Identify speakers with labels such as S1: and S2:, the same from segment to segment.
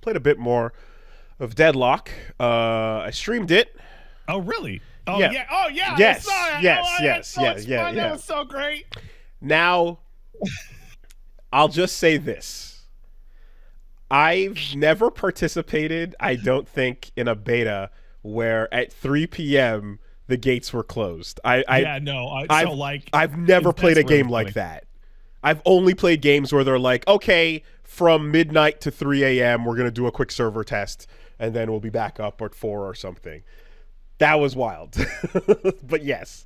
S1: played a bit more of Deadlock. I streamed it.
S2: Oh, really? Oh,
S1: Yeah.
S2: yeah. Oh, yeah.
S1: Yes,
S2: I saw it.
S1: yes,
S2: Oh,
S1: yes,
S2: so
S1: yeah,
S2: much
S1: yeah,
S2: fun.
S1: yeah.
S2: That was so great.
S1: Now, I'll just say this. I've never participated, I don't think, in a beta where at 3 p.m. the gates were closed. I've never played a game like that. I've only played games where they're like, okay, from midnight to 3 a.m. we're going to do a quick server test, and then we'll be back up at 4 or something. That was wild. But yes.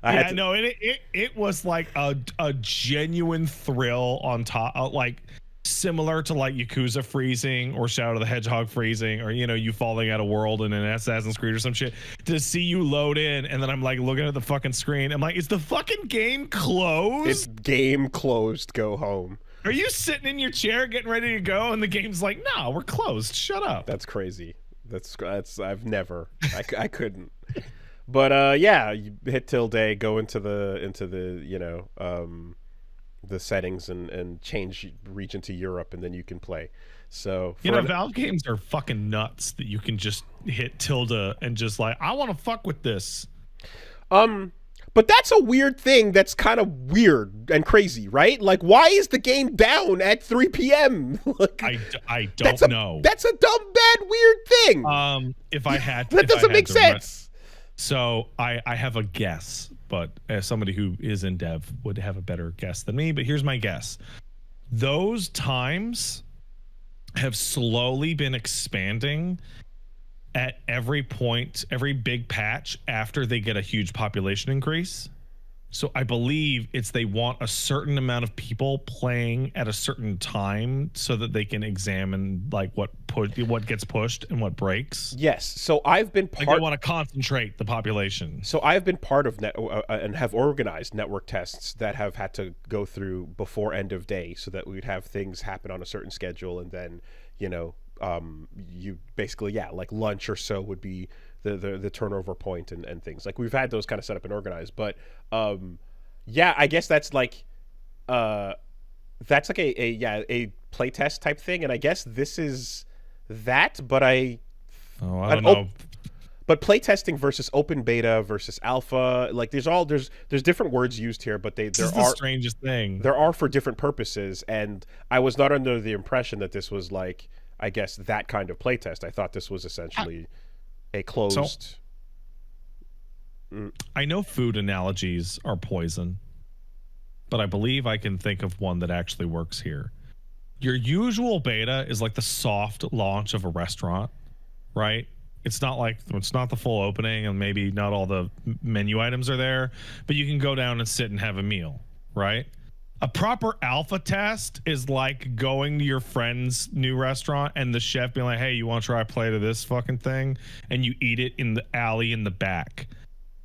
S2: It was like a genuine thrill on top, like similar to like Yakuza freezing or Shadow the Hedgehog freezing, or you falling out of world in an Assassin's Creed or some shit, to see you load in, and then I'm like looking at the fucking screen. I'm like, is the fucking game closed?
S1: It's game closed. Go home.
S2: Are you sitting in your chair getting ready to go, and the game's like, no, we're closed. Shut up.
S1: That's crazy. That's I've never. I couldn't. But yeah, you hit tilde, go into the the settings and change region to Europe, and then you can play. So
S2: Valve games are fucking nuts that you can just hit tilde and just like, I want to fuck with this.
S1: But that's a weird thing. That's kind of weird and crazy, right? Like, why is the game down at 3 p.m.? Like,
S2: I don't know.
S1: That's a dumb, bad, weird thing.
S2: If I had
S1: that doesn't make sense.
S2: So I have a guess, but as somebody who is in dev would have a better guess than me. But here's my guess: those times have slowly been expanding at every point, every big patch after they get a huge population increase. So I believe they want a certain amount of people playing at a certain time so that they can examine like what gets pushed and what breaks.
S1: Yes. So I've been
S2: they want to concentrate the population.
S1: So I've been part of and have organized network tests that have had to go through before end of day, so that we'd have things happen on a certain schedule, and then you basically like lunch or so would be the turnover point and things. Like, we've had those kind of set up and organized, but I guess that's like a playtest type thing, and I guess this is that, but I don't know. But playtesting versus open beta versus alpha, like there's different words used here, but there are the
S2: strangest thing.
S1: There are for different purposes, and I was not under the impression that this was like, I guess, that kind of playtest. I thought this was essentially a closed.
S2: I know food analogies are poison, but I believe I can think of one that actually works here. Your usual beta is like the soft launch of a restaurant, right? It's not the full opening, and maybe not all the menu items are there, but you can go down and sit and have a meal, right? A proper alpha test is like going to your friend's new restaurant and the chef being like, hey, you want to try a plate of this fucking thing? And you eat it in the alley in the back.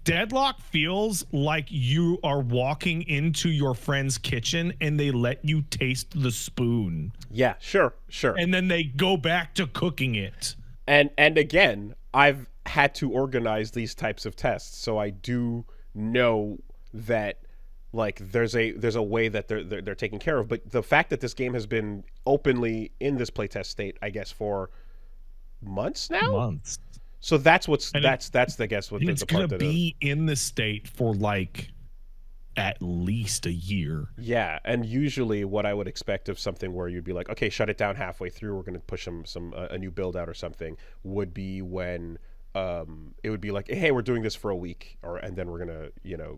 S2: Deadlock feels like you are walking into your friend's kitchen and they let you taste the spoon.
S1: Yeah, sure.
S2: And then they go back to cooking it.
S1: And again, I've had to organize these types of tests, so I do know that like there's a way that they're taken care of. But the fact that this game has been openly in this playtest state, I guess, for months now. So that's that's I guess what
S2: it's going to be in the state for like at least a year.
S1: Yeah, and usually what I would expect of something where you'd be like, okay, shut it down halfway through, we're going to push a new build out or something, would be when it would be like, hey, we're doing this for a week, and then we're gonna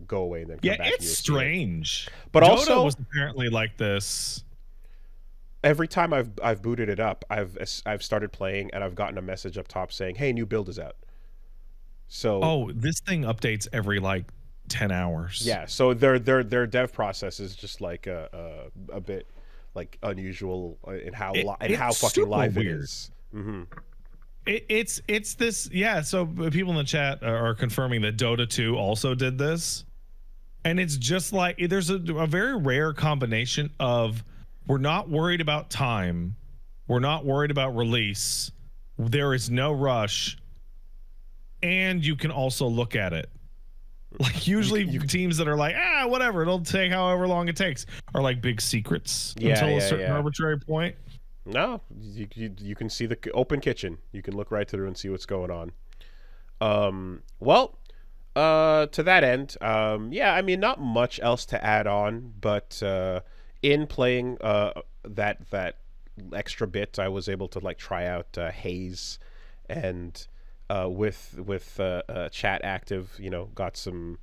S1: go away and then come back.
S2: It's strange.
S1: But
S2: Dota
S1: also
S2: was apparently like this.
S1: Every time I've booted it up, I've started playing and I've gotten a message up top saying, hey, new build is out. So
S2: this thing updates every like 10 hours.
S1: Yeah, so their dev process is just like a bit like unusual in how fucking live
S2: weird.
S1: It is. Mm-hmm.
S2: It's this, yeah. So people in the chat are confirming that Dota 2 also did this, and it's just like there's a very rare combination of we're not worried about time, we're not worried about release, there is no rush, and you can also look at it. Like usually teams that are like, whatever, it'll take however long it takes, are like big secrets until a certain arbitrary point.
S1: No, you can see the open kitchen. You can look right through and see what's going on. Well, to that end, yeah, I mean, not much else to add on, but in playing that extra bit, I was able to like try out Haze, and with chat active, got some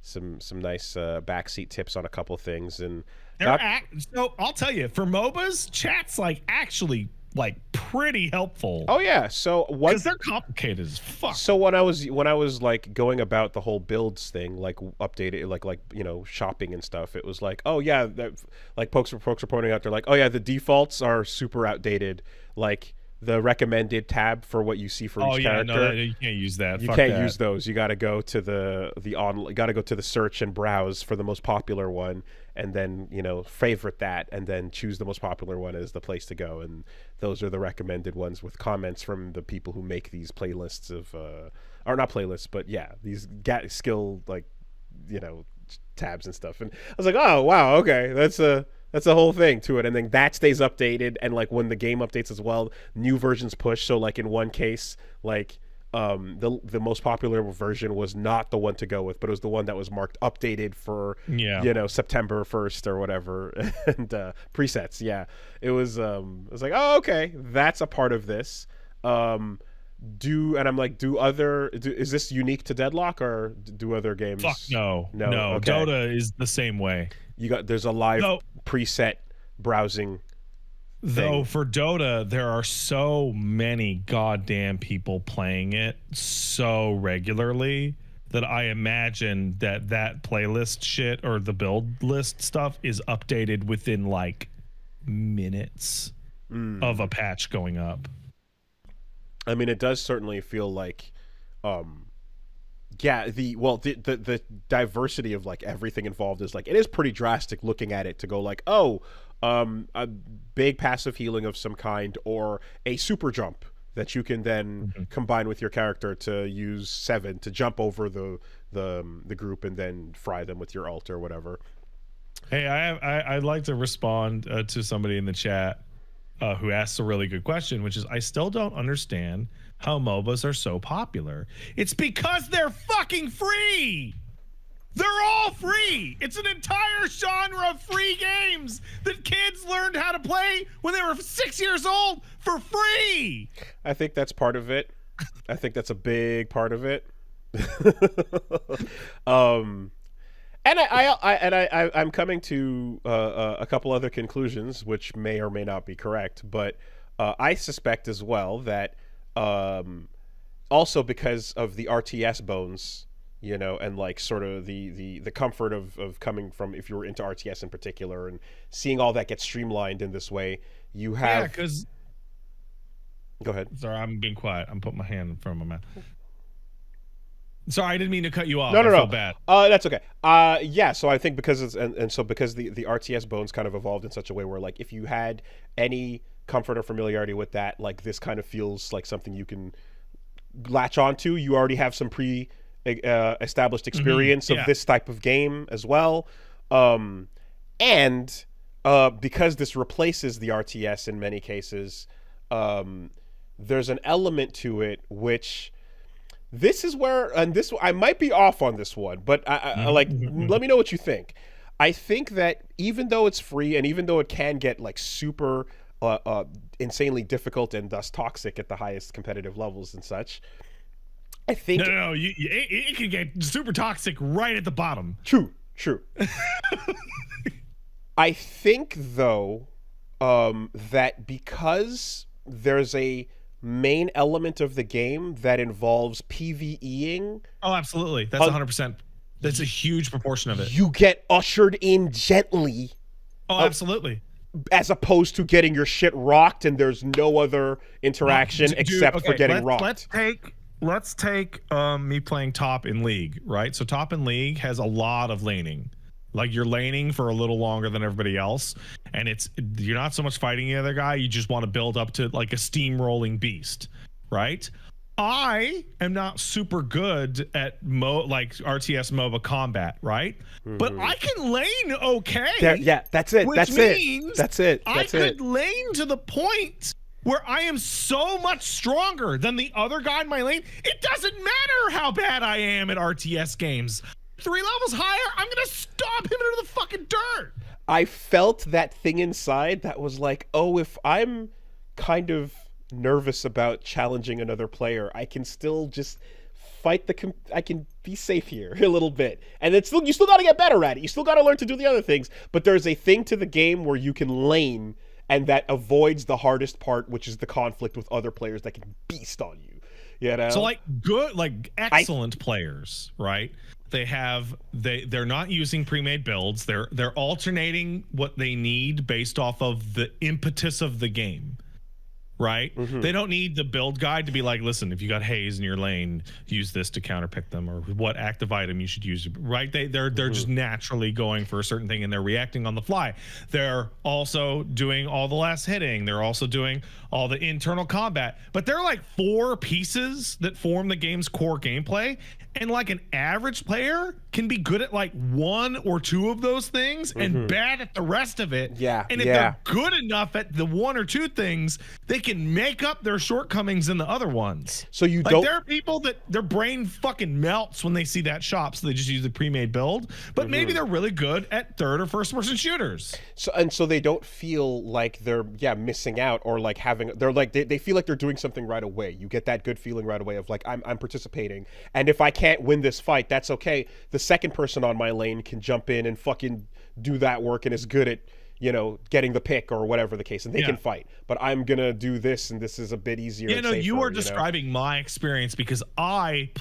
S1: nice backseat tips on a couple things, and
S2: So I'll tell you, for MOBAs, chat's like actually like pretty helpful.
S1: Oh yeah, so
S2: because they're complicated as fuck.
S1: So when I was like going about the whole builds thing, like updated, like shopping and stuff, it was like, oh yeah, like folks are pointing out, they're like, oh yeah, the defaults are super outdated, like the recommended tab for what you see for each character.
S2: No, you can't use that.
S1: You can't use those. You got to go to got to go to the search and browse for the most popular one, and then favorite that, and then choose the most popular one as the place to go. And those are the recommended ones with comments from the people who make these playlists of, or not playlists, but yeah, these skill tabs and stuff. And I was like, oh wow, okay, that's a whole thing to it. And then that stays updated, and like when the game updates as well, new versions push. So like in one case, like the most popular version was not the one to go with, but it was the one that was marked updated for September 1st or whatever, and presets. Yeah, it was like, oh okay, that's a part of this. And I'm like, is this unique to Deadlock, or do other games?
S2: Fuck no.
S1: Okay.
S2: Dota is the same way.
S1: There's a live preset browsing thing.
S2: Though for Dota, there are so many goddamn people playing it so regularly that I imagine that playlist shit or the build list stuff is updated within like minutes of a patch going up.
S1: I mean, it does certainly feel like, the diversity of like everything involved is like, it is pretty drastic looking at it to go like, oh, a big passive healing of some kind, or a super jump that you can then combine with your character to use 7 to jump over the group and then fry them with your ult or whatever.
S2: Hey, I'd like to respond to somebody in the chat who asked a really good question, which is, I still don't understand how MOBAs are so popular. It's because they're fucking free. They're all free. It's an entire genre of free games that kids learned how to play when they were 6 years old for free.
S1: I think that's part of it. I think that's a big part of it. And I'm coming to a couple other conclusions, which may or may not be correct, but I suspect as well that also because of the RTS bones, and like sort of the comfort of coming from, if you were into RTS in particular, and seeing all that get streamlined in this way, you have.
S2: Yeah, because.
S1: Go ahead.
S2: Sorry, I'm being quiet. I'm putting my hand in front of my mouth. Sorry, I didn't mean to cut you off.
S1: No.
S2: I feel bad.
S1: That's okay. Yeah. So I think because because the RTS bones kind of evolved in such a way where, like, if you had any comfort or familiarity with that, like, this kind of feels like something you can latch onto. You already have some established experience of this type of game as well, and because this replaces the RTS in many cases, there's an element to it which. This is where, and this I might be off on this one, but I like, let me know what you think. I think that even though it's free, and even though it can get like super insanely difficult and thus toxic at the highest competitive levels and such, I think
S2: it can get super toxic right at the bottom.
S1: True. I think though that because there's a main element of the game that involves PvEing.
S2: Oh, absolutely. That's 100%. That's a huge proportion of it.
S1: You get ushered in gently.
S2: Oh, absolutely.
S1: As opposed to getting your shit rocked and there's no other interaction except for getting rocked.
S2: Let's take me playing top in League, right? So top in League has a lot of laning. Like, you're laning for a little longer than everybody else, and you're not so much fighting the other guy, you just want to build up to like a steamrolling beast, right? I am not super good at like RTS MOBA combat, right? But I can lane okay.
S1: Yeah, that's it.
S2: Which
S1: That's it.
S2: means
S1: That's it.
S2: I
S1: That's it.
S2: could lane to the point where I am so much stronger than the other guy in my lane. It doesn't matter how bad I am at RTS games. 3 levels higher, I'm gonna stomp him into the fucking dirt.
S1: I felt that thing inside that was like, oh, if I'm kind of nervous about challenging another player, I can still just fight I can be safe here a little bit. And it's still, you still got to get better at it. You still got to learn to do the other things. But there's a thing to the game where you can lane, and that avoids the hardest part, which is the conflict with other players that can beast on you. You know?
S2: So like good, like excellent players, right? They're not using pre-made builds. They're alternating what they need based off of the impetus of the game. Right? They don't need the build guide to be like, listen, if you got haze in your lane, use this to counterpick them, or what active item you should use. Right? They're just naturally going for a certain thing, and they're reacting on the fly. They're also doing all the last hitting. They're also doing all the internal combat. But they're like 4 pieces that form the game's core gameplay. And like an average player can be good at like 1 or 2 of those things and bad at the rest of it.
S1: Yeah.
S2: And if they're good enough at the 1 or 2 things, they can make up their shortcomings in the other ones.
S1: So you
S2: like,
S1: don't.
S2: There are people that their brain fucking melts when they see that shop, so they just use the pre-made build. But maybe they're really good at third or first person shooters.
S1: So they don't feel like they're missing out, or like having, they're like they feel like they're doing something right away. You get that good feeling right away of like, I'm participating, and if I can't win this fight, that's okay. The second person on my lane can jump in and fucking do that work and is good at, you know, getting the pick or whatever the case, and they can fight. But I'm gonna do this, and this is a bit easier.
S2: Yeah,
S1: and
S2: no,
S1: safer,
S2: you are describing my experience, because I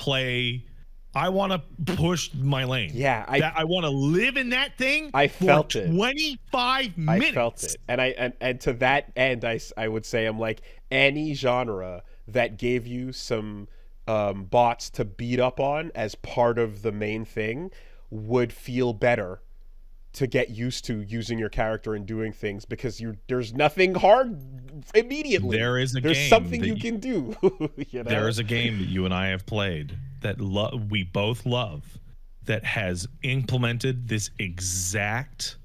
S2: want to push my lane.
S1: Yeah,
S2: I want to live in that thing.
S1: I felt
S2: for 25 minutes.
S1: I felt it, and to that end, I would say I'm like, any genre that gave you some bots to beat up on as part of the main thing would feel better to get used to using your character and doing things, because there's nothing hard immediately. There's something you can do. You know?
S2: There is a game that you and I have played that we both love, that has implemented this exact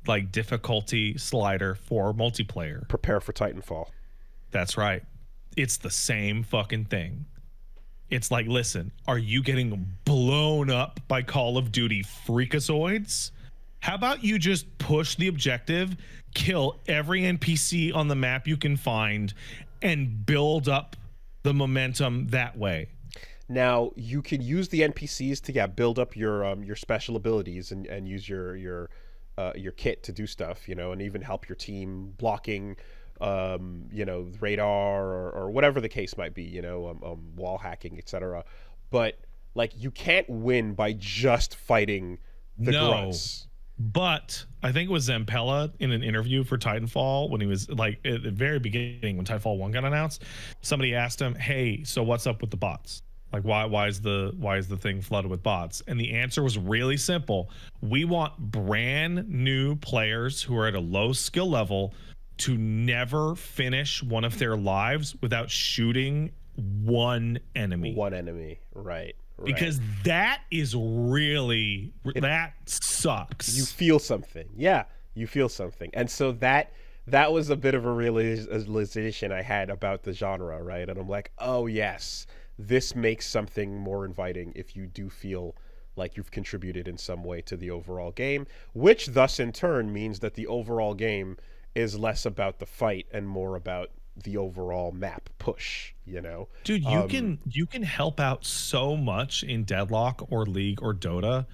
S2: like difficulty slider for multiplayer.
S1: Prepare for Titanfall.
S2: That's right. It's the same fucking thing. It's like, listen, are you getting blown up by Call of Duty freakazoids? How about you just push the objective, kill every NPC on the map you can find, and build up the momentum that way?
S1: Now, you can use the NPCs to build up your special abilities and use your kit to do stuff, you know, and even help your team blocking, you know, radar or whatever the case might be, you know, wall hacking, etc. But like, you can't win by just fighting the grunts.
S2: But I think it was Zampella in an interview for Titanfall, when he was like at the very beginning, when Titanfall 1 got announced, somebody asked him, hey, so what's up with the bots? Like, why is the thing flooded with bots? And the answer was really simple. We want brand new players who are at a low skill level to never finish one of their lives without shooting one enemy.
S1: One enemy, right.
S2: Because that is really, that sucks.
S1: You feel something. Yeah, you feel something. And so that was a bit of a realization I had about the genre, right? And I'm like, oh yes, this makes something more inviting if you do feel like you've contributed in some way to the overall game, which thus in turn means that the overall game is less about the fight and more about the overall map push, you know?
S2: Dude, you can help out so much in Deadlock or League or Dota,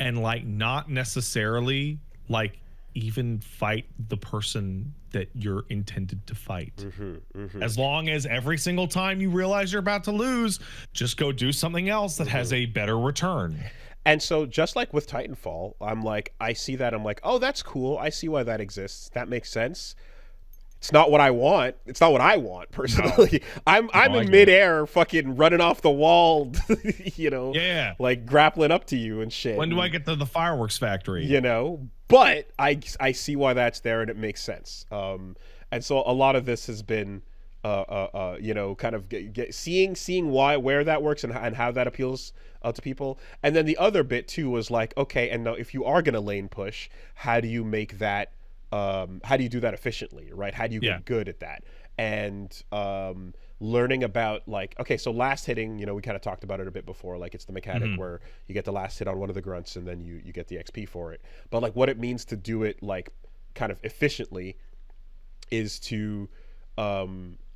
S2: and like not necessarily like even fight the person that you're intended to fight. As long as every single time you realize you're about to lose, just go do something else that has a better return.
S1: And so just like with Titanfall, I'm like, I see that, I'm like, oh, that's cool. I see why that exists. That makes sense. It's not what I want. It's not what I want personally. No. I'm in midair, fucking running off the wall, you know, like grappling up to you and shit.
S2: When do I get to the fireworks factory?
S1: You know, but I see why that's there, and it makes sense. And so a lot of this has been kind of seeing where that works and how that appeals to people. And then the other bit too was like, okay, and now if you are gonna lane push, how do you make that? How do you do that efficiently, right? How do you get good at that? And learning about like, okay, so last hitting, we kind of talked about it a bit before, like it's the mechanic where you get the last hit on one of the grunts and then you get the XP for it. But like what it means to do it like kind of efficiently is to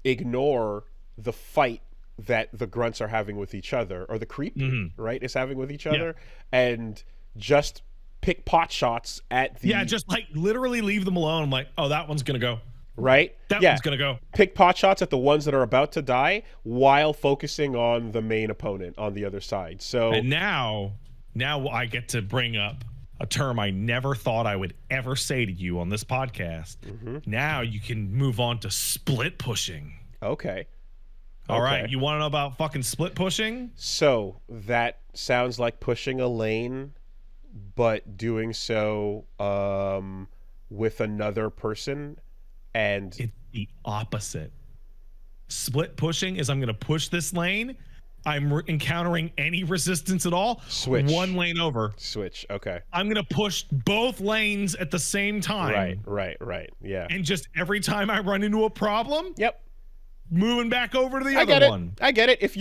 S1: ignore the fight that the grunts are having with each other, or the creep, right, is having with each other, and just pick pot shots at the
S2: just like literally leave them alone. I'm like, oh, that one's gonna go.
S1: Right?
S2: That one's gonna go.
S1: Pick pot shots at the ones that are about to die while focusing on the main opponent on the other side. So
S2: and now I get to bring up a term I never thought I would ever say to you on this podcast. Now you can move on to split pushing.
S1: Okay.
S2: All right. You want to know about fucking split pushing?
S1: So that sounds like pushing a lane, but doing so with another person. And
S2: it's the opposite. Split pushing is I'm going to push this lane. I'm encountering any resistance at all.
S1: Switch.
S2: One lane over.
S1: Switch. Okay.
S2: I'm going to push both lanes at the same time.
S1: Right. Yeah.
S2: And just every time I run into a problem, moving back over to the other one.
S1: I get it. If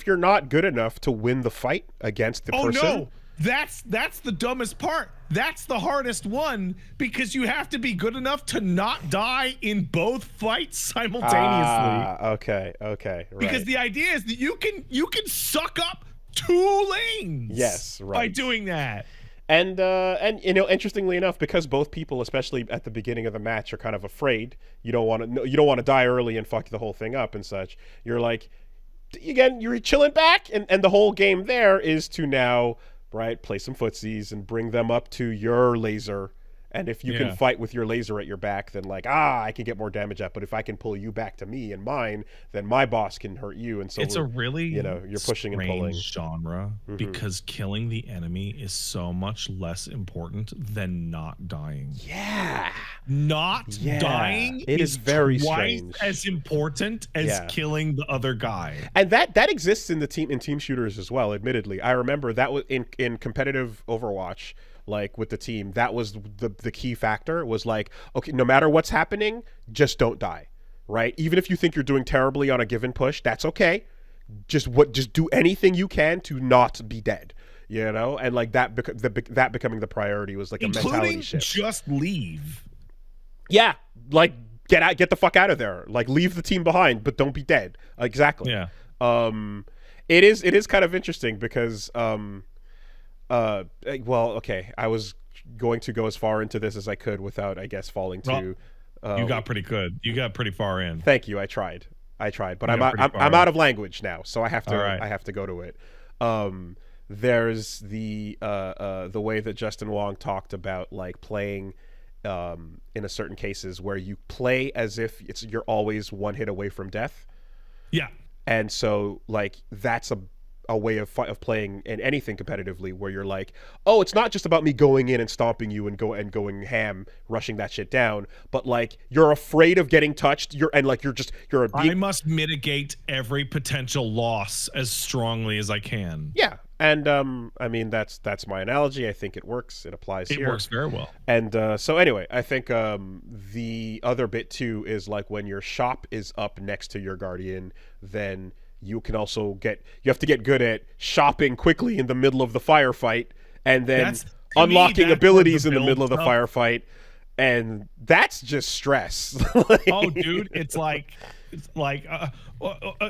S1: you're not good enough to win the fight against the person.
S2: Oh no. That's the dumbest part. That's the hardest one, because you have to be good enough to not die in both fights simultaneously.
S1: Okay, right.
S2: Because the idea is that you can suck up 2 lanes.
S1: Yes, right.
S2: By doing that.
S1: And interestingly enough, because both people, especially at the beginning of the match, are kind of afraid, you don't want to die early and fuck the whole thing up and such. You're like, again, you're chilling back, and the whole game there is to now, right, play some footsies and bring them up to your laser. And if you can fight with your laser at your back, then like, I can get more damage up. But if I can pull you back to me and mine, then my boss can hurt you. And so
S2: it's a really
S1: you're pushing and pulling
S2: genre, because killing the enemy is so much less important than not dying. Not dying is very strange. As important as killing the other guy.
S1: And that exists in team shooters as well. Admittedly, I remember that was in competitive Overwatch. Like with the team, that was the key factor, was like, okay, no matter what's happening, just don't die, right? Even if you think you're doing terribly on a given push, that's okay. Just do anything you can to not be dead, and like that becoming the priority was like a mentality shift.
S2: Just leave.
S1: Yeah, like get the fuck out of there. Like leave the team behind, but don't be dead. Exactly.
S2: Yeah.
S1: It is kind of interesting because well, okay, I was going to go as far into this as I could without, I guess, falling to.
S2: You got pretty good. You got pretty far in.
S1: Thank you. I tried, but I'm out of language now, so I have to. I have to go to it. There's the way that Justin Wong talked about like playing in a certain cases where you play as if you're always one hit away from death.
S2: Yeah.
S1: And so like that's a way of playing in anything competitively, where you're like, oh, it's not just about me going in and stomping you and going ham, rushing that shit down, but like you're afraid of getting touched. I
S2: must mitigate every potential loss as strongly as I can.
S1: Yeah. And I mean that's my analogy. I think it works. It applies here.
S2: It works very well.
S1: And so anyway, I think the other bit too is like when your shop is up next to your guardian, then you can also you have to get good at shopping quickly in the middle of the firefight, and then unlocking abilities in the middle of the firefight, and that's just stress.
S2: Oh, dude, it's like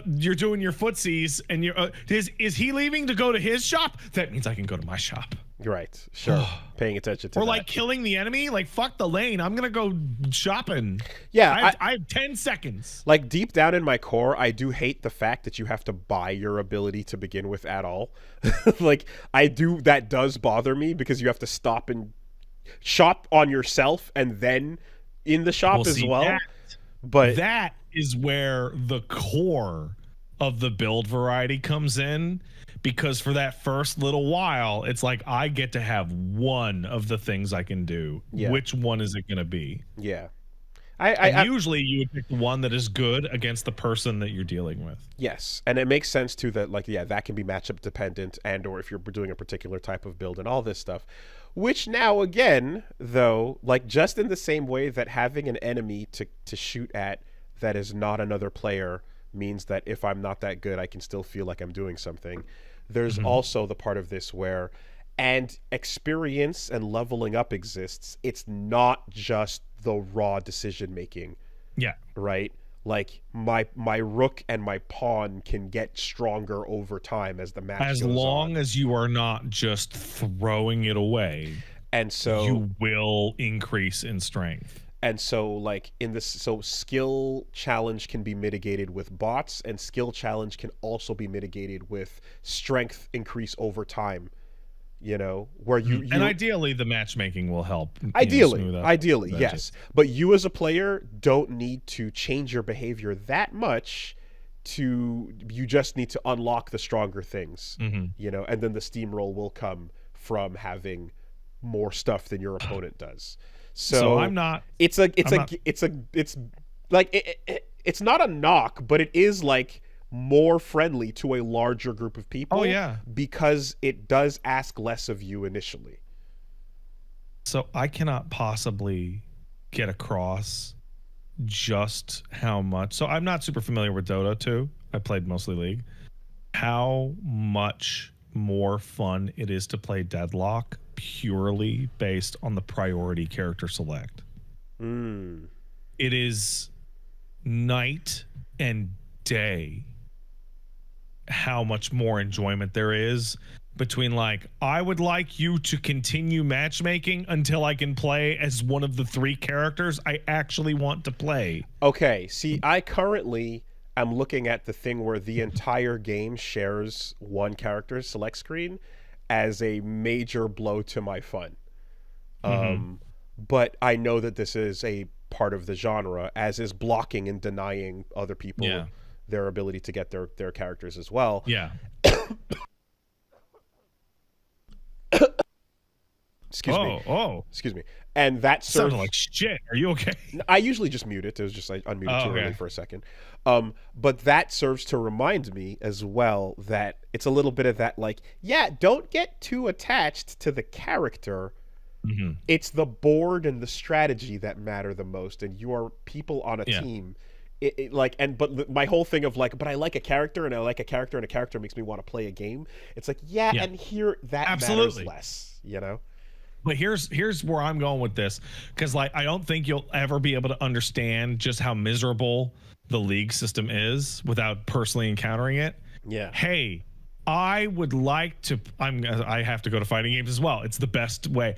S2: you're doing your footsies, and you're is he leaving to go to his shop? That means I can go to my shop.
S1: Right, sure. Paying attention to
S2: or
S1: that.
S2: like killing the enemy. Like fuck the lane. I'm gonna go shopping.
S1: Yeah,
S2: I have 10 seconds.
S1: Like deep down in my core, I do hate the fact that you have to buy your ability to begin with at all. Like that does bother me, because you have to stop and shop on yourself and then in the shop as well. But
S2: that is where the core of the build variety comes in. Because for that first little while, it's like I get to have one of the things I can do.
S1: Yeah.
S2: Which one is it going to be?
S1: Yeah.
S2: And usually you would pick the one that is good against the person that you're dealing with.
S1: Yes, and it makes sense too that like that can be matchup dependent, and or if you're doing a particular type of build and all this stuff. Which now again, though, like just in the same way that having an enemy to shoot at that is not another player means that if I'm not that good, I can still feel like I'm doing something. There's also the part of this where and experience and leveling up exists. It's not just the raw decision making.
S2: Yeah.
S1: Right? Like my rook and my pawn can get stronger over time as the match
S2: as
S1: goes
S2: long
S1: on.
S2: as you are not just throwing it away,
S1: and so
S2: you will increase in strength.
S1: And so like in this, so skill challenge can be mitigated with bots, and skill challenge can also be mitigated with strength increase over time. You know, where you
S2: and ideally the matchmaking will help.
S1: Ideally, yes. But you as a player don't need to change your behavior that much. You just need to unlock the stronger things. You know, and then the steamroll will come from having more stuff than your opponent does. So
S2: I'm not.
S1: It's not a knock, but it is like more friendly to a larger group of people.
S2: Oh yeah,
S1: because it does ask less of you initially.
S2: So I cannot possibly get across just how much. So I'm not super familiar with Dota 2. I played mostly League. How much more fun it is to play Deadlock purely based on the priority character select. It is night and day how much more enjoyment there is between like, I would like you to continue matchmaking until I can play as one of the 3 characters I actually want to play.
S1: Okay, see, I currently am looking at the thing where the entire game shares one character select screen as a major blow to my fun. But I know that this is a part of the genre, as is blocking and denying other people their ability to get their characters as well.
S2: Yeah.
S1: Excuse me. And that
S2: sounded like shit. Are you okay?
S1: I usually just mute it. It was just like unmuted too early for a second. But that serves to remind me as well that it's a little bit of that like, don't get too attached to the character. It's the board and the strategy that matter the most, and you are people on a team. But my whole thing of like, but I like a character and I like a character and a character makes me want to play a game. It's like, and here that matters less, you know?
S2: But here's where I'm going with this, because like I don't think you'll ever be able to understand just how miserable the League system is without personally encountering it.
S1: Yeah.
S2: Hey, I would like to. I have to go to fighting games as well. It's the best way.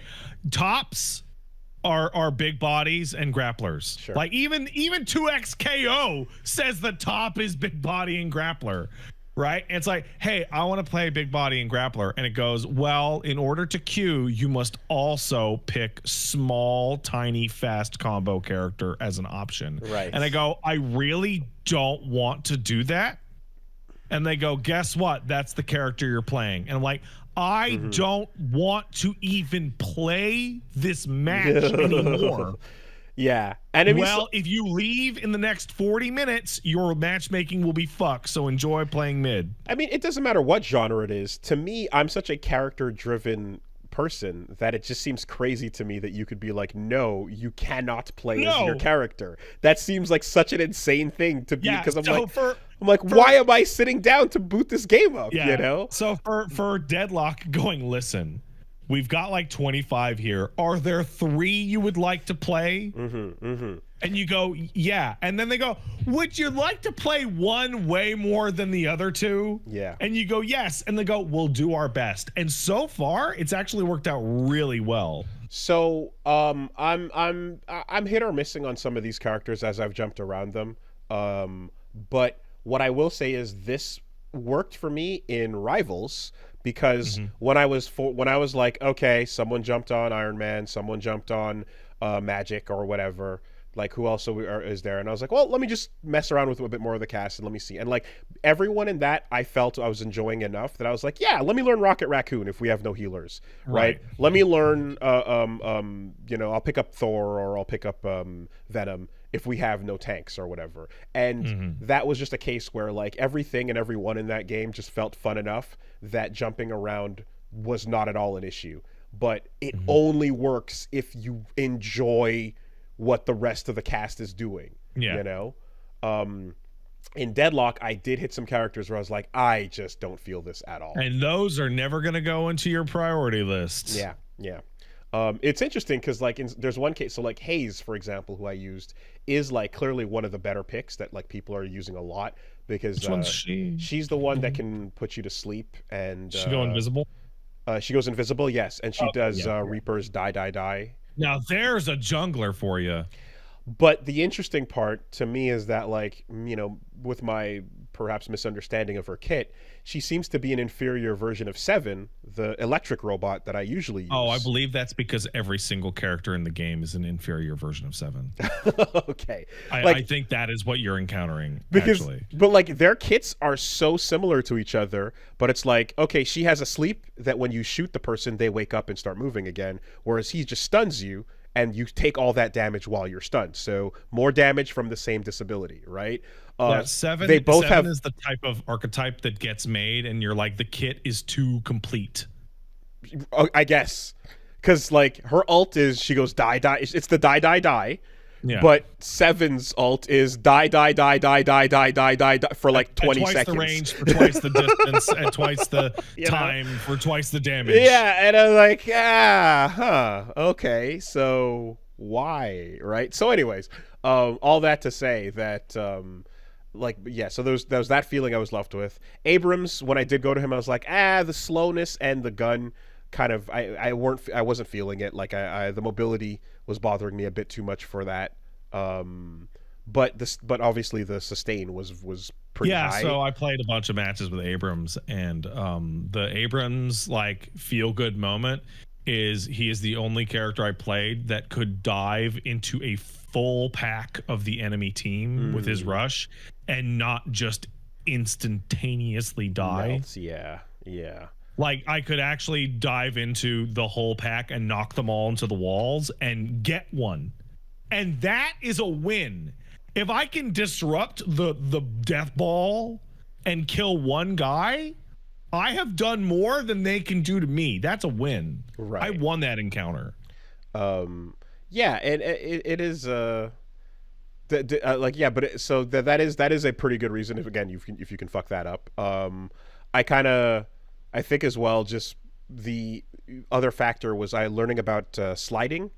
S2: Tops are big bodies and grapplers.
S1: Sure.
S2: Like even 2XKO says the top is big body and grappler. Right? And it's like, hey, I want to play big body and grappler. And it goes, well, in order to queue, you must also pick small, tiny, fast combo character as an option.
S1: Right.
S2: And I go, I really don't want to do that. And they go, guess what? That's the character you're playing. And I'm like, I don't want to even play this match anymore.
S1: Yeah. And
S2: if you leave in the next 40 minutes, your matchmaking will be fucked. So enjoy playing mid.
S1: I mean, it doesn't matter what genre it is. To me, I'm such a character-driven person that it just seems crazy to me that you could be like, no, you cannot play as your character. That seems like such an insane thing to be, because I'm like, why am I sitting down to boot this game up? You know?
S2: So for Deadlock going, listen, we've got like 25 here. Are there 3 you would like to play? And you go, yeah. And then they go, would you like to play one way more than the other 2?
S1: Yeah.
S2: And you go, yes. And they go, we'll do our best. And so far, it's actually worked out really well.
S1: So I'm hit or missing on some of these characters as I've jumped around them. But what I will say is this worked for me in Rivals, because when I was like, okay, someone jumped on Iron Man, someone jumped on Magic or whatever, Like who else is there? And I was like, well, let me just mess around with a bit more of the cast and let me see. And like everyone in that, I felt I was enjoying enough that I was like, yeah, let me learn Rocket Raccoon if we have no healers, right?
S2: Right.
S1: Let me learn, I'll pick up Thor or I'll pick up Venom if we have no tanks or whatever. And that was just a case where like everything and everyone in that game just felt fun enough that jumping around was not at all an issue. But it only works if you enjoy what the rest of the cast is doing.
S2: Yeah.
S1: You know? In Deadlock, I did hit some characters where I was like, I just don't feel this at all.
S2: And those are never going to go into your priority list.
S1: Yeah, yeah. It's interesting because like there's one case, so like Hayes, for example, who I used, is like clearly one of the better picks that like people are using a lot because
S2: Which one's she?
S1: She's the one that can put you to sleep and
S2: She go invisible?
S1: She goes invisible, yes, and she does
S2: yeah.
S1: Reaper's die.
S2: Now there's a jungler for you.
S1: But the interesting part to me is that, like, you know, with my perhaps misunderstanding of her kit, she seems to be an inferior version of Seven, the electric robot that I usually use.
S2: Oh, I believe that's because every single character in the game is an inferior version of Seven.
S1: Okay.
S2: I think that is what you're encountering,
S1: because,
S2: actually.
S1: But, like, their kits are so similar to each other, but it's like, okay, she has a sleep that when you shoot the person, they wake up and start moving again, whereas he just stuns you, and you take all that damage while you're stunned. So more damage from the same disability, right?
S2: Seven,
S1: they both
S2: seven
S1: have
S2: is the type of archetype that gets made, and you're like, the kit is too complete.
S1: I guess. Because, like, her ult is, she goes die. It's the die.
S2: Yeah.
S1: But Seven's ult is die for like 20
S2: twice
S1: seconds.
S2: Twice the range, for twice the distance, and twice the time, for twice the damage.
S1: Yeah, and I'm like, okay, so why, right? So anyways, all that to say that, so there was that feeling I was left with. Abrams, when I did go to him, I was like, the slowness and the gun kind of, I wasn't feeling it. Like the mobility was bothering me a bit too much for that. But obviously the sustain was pretty high.
S2: Yeah, so I played a bunch of matches with Abrams, and the Abrams like feel good moment is he is the only character I played that could dive into a full pack of the enemy team with his rush and not just instantaneously die.
S1: Melts, yeah.
S2: Like, I could actually dive into the whole pack and knock them all into the walls and get one. And that is a win. If I can disrupt the death ball and kill one guy, I have done more than they can do to me. That's a win.
S1: Right.
S2: I won that encounter.
S1: Yeah, and it is so that is a pretty good reason if you can fuck that up. I think as well, just the other factor was I learning about sliding,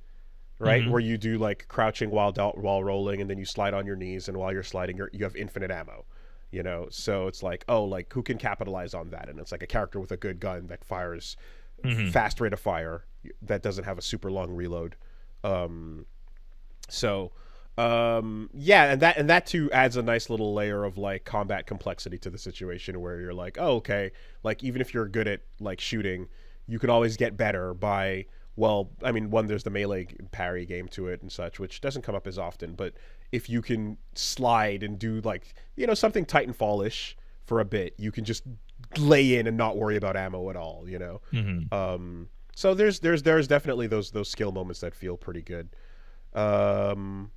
S1: right? Where you do like crouching while rolling, and then you slide on your knees, and while you're sliding, you have infinite ammo, you know? So it's like, oh, like who can capitalize on that? And it's like a character with a good gun that fires fast rate of fire that doesn't have a super long reload. And that too adds a nice little layer of like combat complexity to the situation where you're like, oh, okay, like even if you're good at like shooting, you could always get better by, well, I mean, one, there's the melee parry game to it and such, which doesn't come up as often, but if you can slide and do like, you know, something Titanfall-ish for a bit, you can just lay in and not worry about ammo at all, you know? So there's definitely those skill moments that feel pretty good. But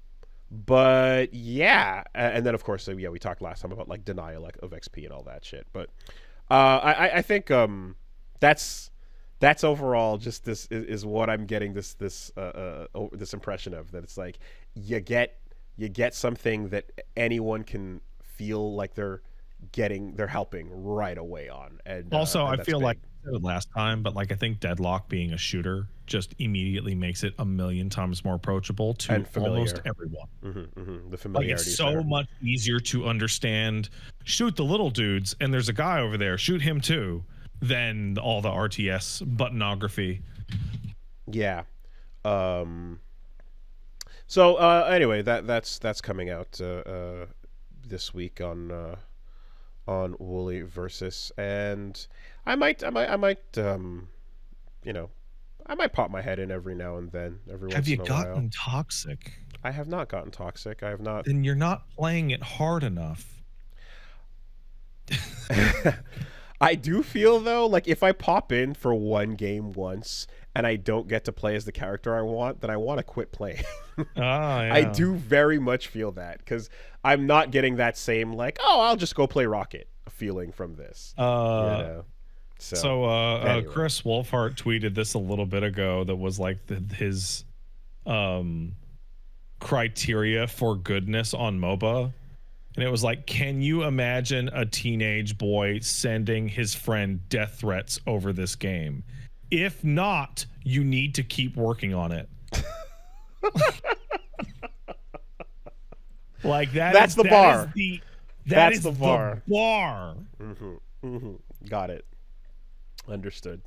S1: yeah, and then of course, we talked last time about like denial of XP and all that shit. But I think that's overall just this is what I'm getting this impression of, that it's like you get something that anyone can feel like they're helping right away on. And
S2: also,
S1: and
S2: I feel
S1: big.
S2: like I said it last time, but like I think Deadlock being a shooter just immediately makes it a million times more approachable to almost everyone.
S1: The familiarity,
S2: like it's so much easier to understand. Shoot the little dudes, and there's a guy over there. Shoot him too. Than all the RTS buttonography. Yeah.
S1: So anyway, that's coming out this week on WoolieVersus, and I might I might pop my head in every now and then.
S2: Have you gotten toxic?
S1: I have not gotten toxic. I have not.
S2: Then you're not playing it hard enough.
S1: I do feel though, like if I pop in for one game once and I don't get to play as the character I want, then I want to quit playing.
S2: Yeah.
S1: I do very much feel that because I'm not getting that same like, oh, I'll just go play Rocket feeling from this.
S2: So Chris Wolfhart tweeted this a little bit ago that was like his criteria for goodness on MOBA. And it was like, can you imagine a teenage boy sending his friend death threats over this game? If not, you need to keep working on it. Like
S1: that's the bar.
S2: That's the bar.
S1: Got it. Understood.